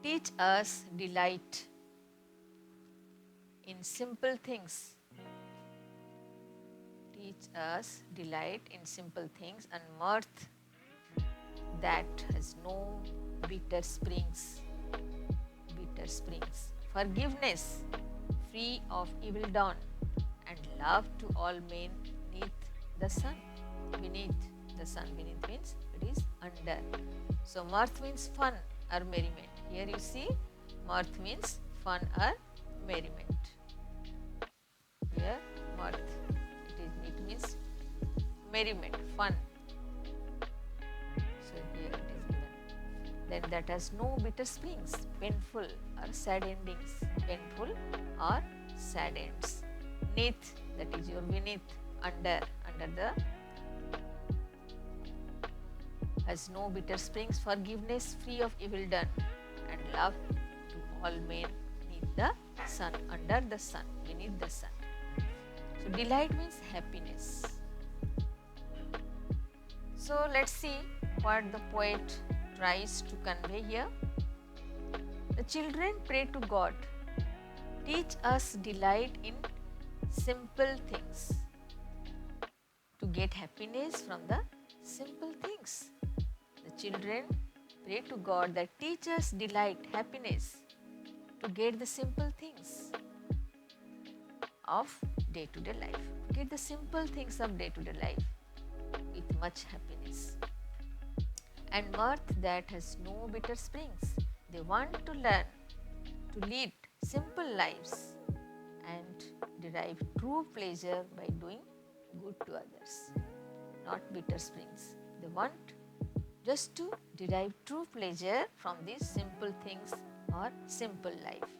Teach us delight in simple things. Teach us delight in simple things and mirth that has no bitter springs. Bitter springs. Forgiveness free of evil done, and love to all men beneath the sun. Beneath the sun. Beneath means it is under. So mirth means fun or merriment. Here you see mirth means fun or merriment. Here mirth. It means merriment, fun. So here it is given. Then that has no bitter springs, painful or sad endings. Painful or sad ends. Neath, that is your beneath, under the, has no bitter springs, forgiveness free of evil done, and love to all men beneath the sun, under the sun, beneath the sun. So delight means happiness. So let's see what the poet tries to convey here. The children pray to God, teach us delight in simple things, to get happiness from the simple things. The children pray to God that teach us delight, happiness, to get the simple things of day-to-day life. Get the simple things of day-to-day life with much happiness. And mirth that has no bitter springs. They want to learn to lead simple lives and derive true pleasure by doing good to others, not bitter springs. They want just to derive true pleasure from these simple things or simple life.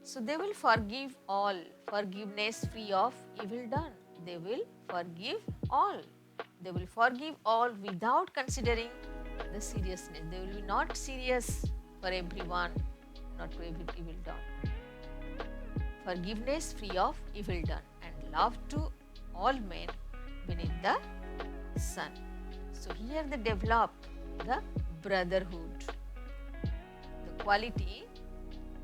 So they will forgive all, forgiveness free of evil done. They will forgive all. They will forgive all without considering the seriousness. They will be not serious for everyone, not for every evil done. Forgiveness free of evil done, and love to all men beneath the sun. So here they develop the brotherhood, the quality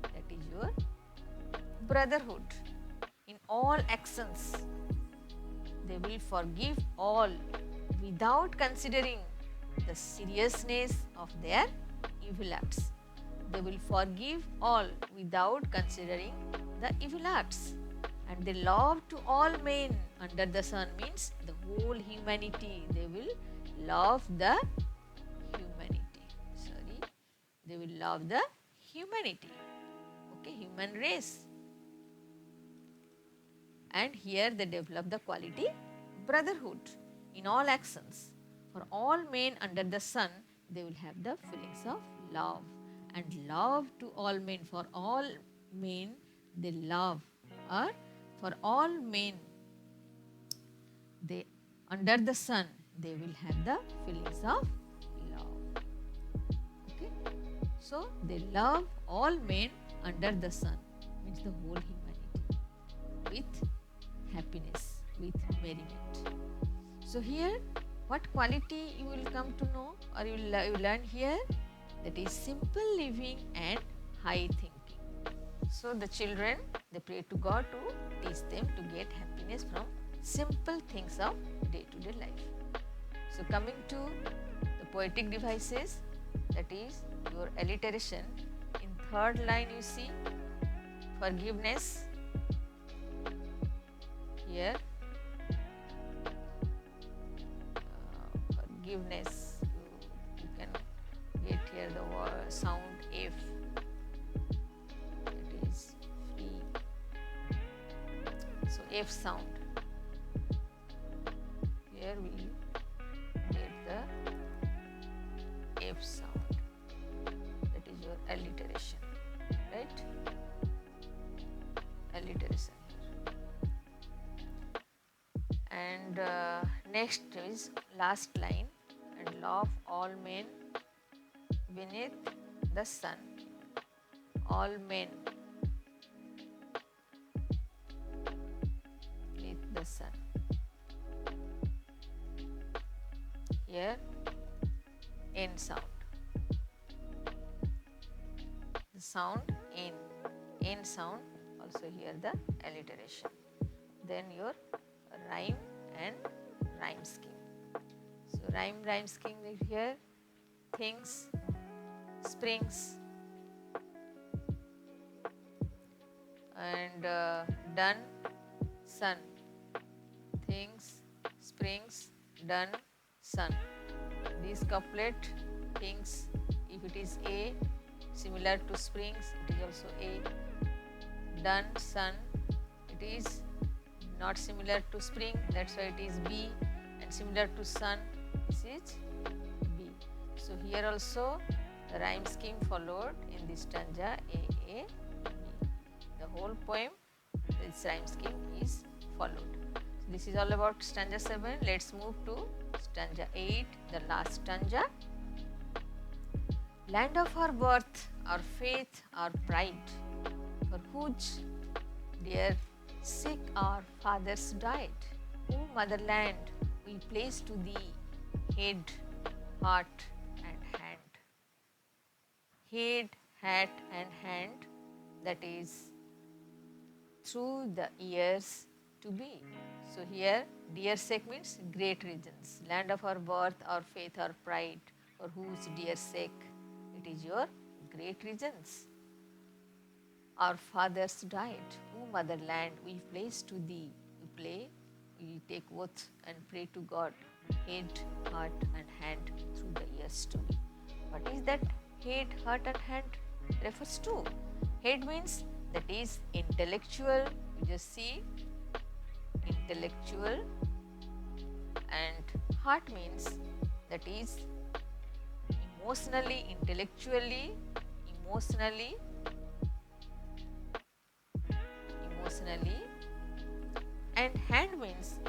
that is your brotherhood. In all actions, they will forgive all without considering the seriousness of their evil acts. They will forgive all without considering the evil acts. And they love to all men under the sun means the whole humanity. They will love the humanity. They will love the humanity. Okay, human race. And here they develop the quality brotherhood in all actions. For all men under the sun, they will have the feelings of love, and love to all men. For all men, they love, or for all men, they under the sun, they will have the feelings of love. Okay, so they love all men under the sun, means the whole humanity, with happiness, with merriment. So here, what quality you will come to know, or you will learn here? That is simple living and high thinking. So the children, they pray to God to teach them to get happiness from simple things of day-to-day life. So coming to the poetic devices, that is your alliteration. In third line you see forgiveness. Here forgiveness, you can get here the word sound F, it is free. So F sound, here we get the F sound, that is your alliteration, right? Alliteration here. And next is last line, and love all men beneath the sun. All men beneath the sun. Here N sound. sound N sound, also here the alliteration. Then your rhyme and rhyme scheme. So rhyme scheme is here: things, springs, and done, sun. Things, springs, done, sun. This couplet, things, if it is A, similar to springs, it is also A. Done, sun, it is not similar to spring, that's why it is B, and similar to sun, this is B. So here also the rhyme scheme followed in this stanza A, B. The whole poem, this rhyme scheme is followed. So this is all about stanza 7. Let's move to stanza 8, the last stanza. Land of our birth, our faith, our pride, for whose dear sake our fathers died. O motherland, we place to thee head, heart and hand. Head, hat and hand, that is through the years to be. So here dear sake means great regions. Land of our birth, our faith, our pride, for whose dear sake it is your great regions. Our fathers died. O motherland, we place to thee. We take oath and pray to God, head, heart and hand through the years to be. What is that head, heart and hand refers to? Head means that is intellectual, you just see, intellectual, and heart means that is emotionally, intellectually, emotionally, and hand means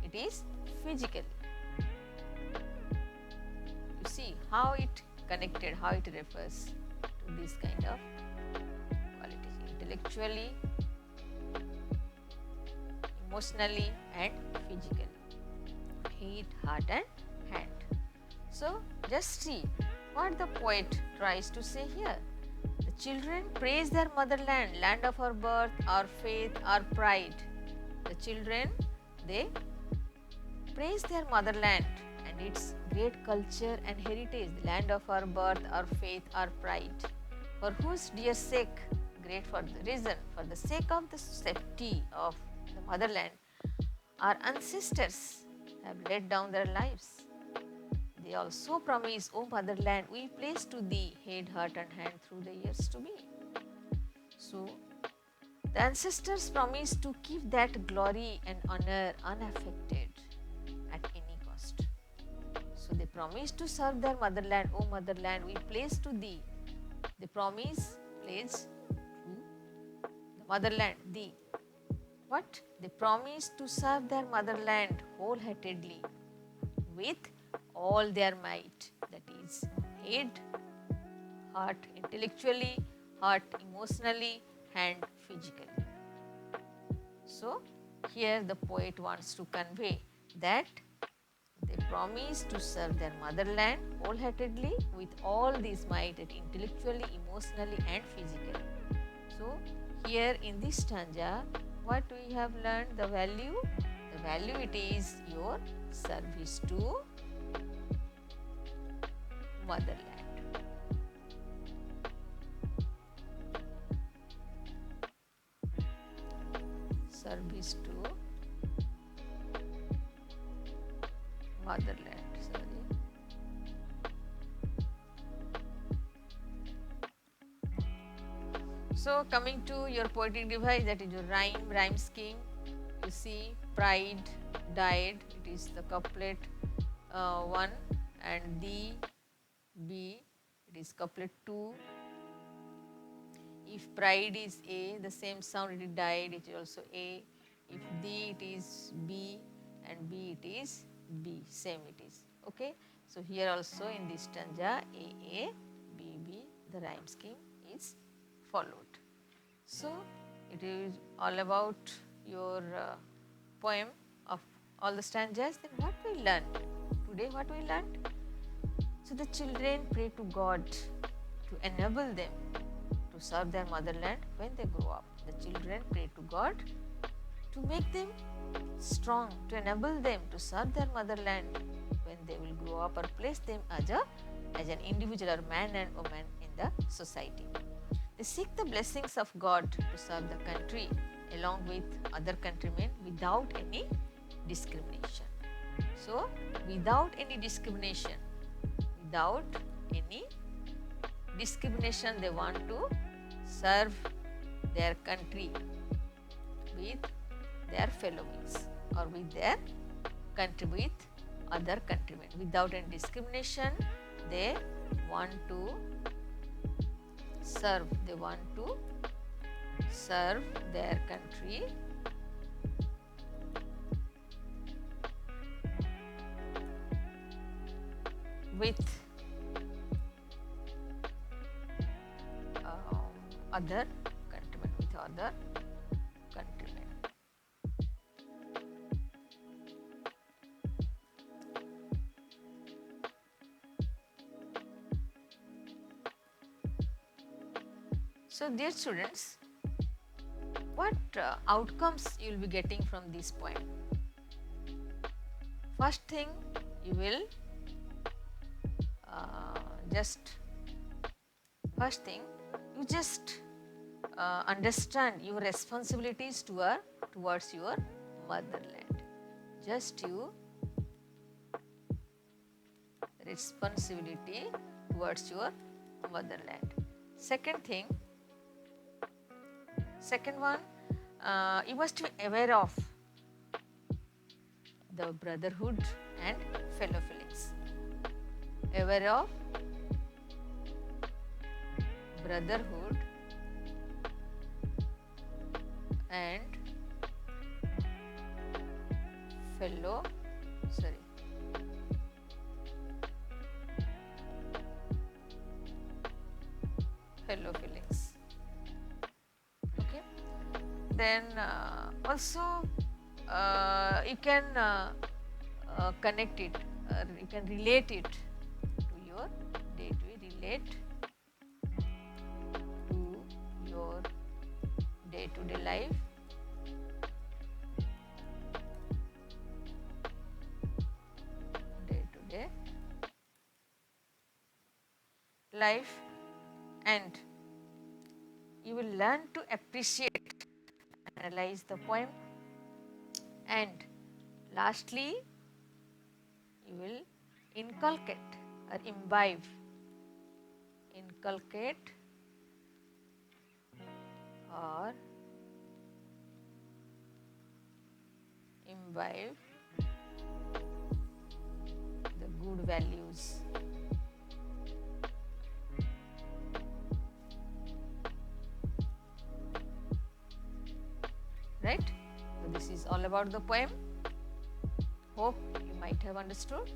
it is physical. You see how it connected, how it refers to this kind of qualities: intellectually, emotionally and physically. Head, heart and hand. So just see what the poet tries to say here. The children praise their motherland, land of our birth, our faith, our pride. The children, they praise their motherland and its great culture and heritage, the land of our birth, our faith, our pride, for whose dear sake, great for the reason, for the sake of the safety of the motherland, our ancestors have laid down their lives. They also promise, O motherland, we place to thee head, heart and hand through the years to be. So, the ancestors promise to keep that glory and honor unaffected at any cost. So, they promise to serve their motherland, O motherland, we place to thee. They promise, pledge to the motherland, thee. What? They promise to serve their motherland wholeheartedly with all their might, that is head, heart intellectually, heart emotionally, hand physically. So here the poet wants to convey that they promise to serve their motherland wholeheartedly with all these might, intellectually, emotionally and physically. So here in this stanza, what we have learned, the value it is your service to motherland. Service to motherland. So coming to your poetic device, that is your rhyme scheme. You see pride, died, it is the couplet 1, and the B, it is couplet 2. If pride is A, the same sound, it is died, it is also A. If the, it is B, and B, it is B, same it is. Okay. So here also in this stanza, A, B, B, the rhyme scheme is followed. So it is all about your poem of all the stanzas. Then what we learned today, what we learned? So the children pray to God to enable them to serve their motherland when they grow up. The children pray to God to make them strong, to enable them to serve their motherland when they will grow up, or place them as an individual or man and woman in the society. They seek the blessings of God to serve the country along with other countrymen without any discrimination. So, without any discrimination, they want to serve their country with their fellow beings, or with their country, with other countrymen. Without any discrimination, they want to serve their country with other countrymen. So, dear students, what outcomes you will be getting from this poem? First thing, you will just understand your responsibilities towards your motherland. Just you responsibility towards your motherland. Second one, you must be aware of the brotherhood and fellow feelings. Aware of brotherhood and fellow feelings. Okay. Then also you can connect it, you can relate it to your day-to-day life. And you will learn to appreciate, analyze the poem, and lastly you will inculcate or imbibe the good values. Right? So, this is all about the poem. Hope you might have understood.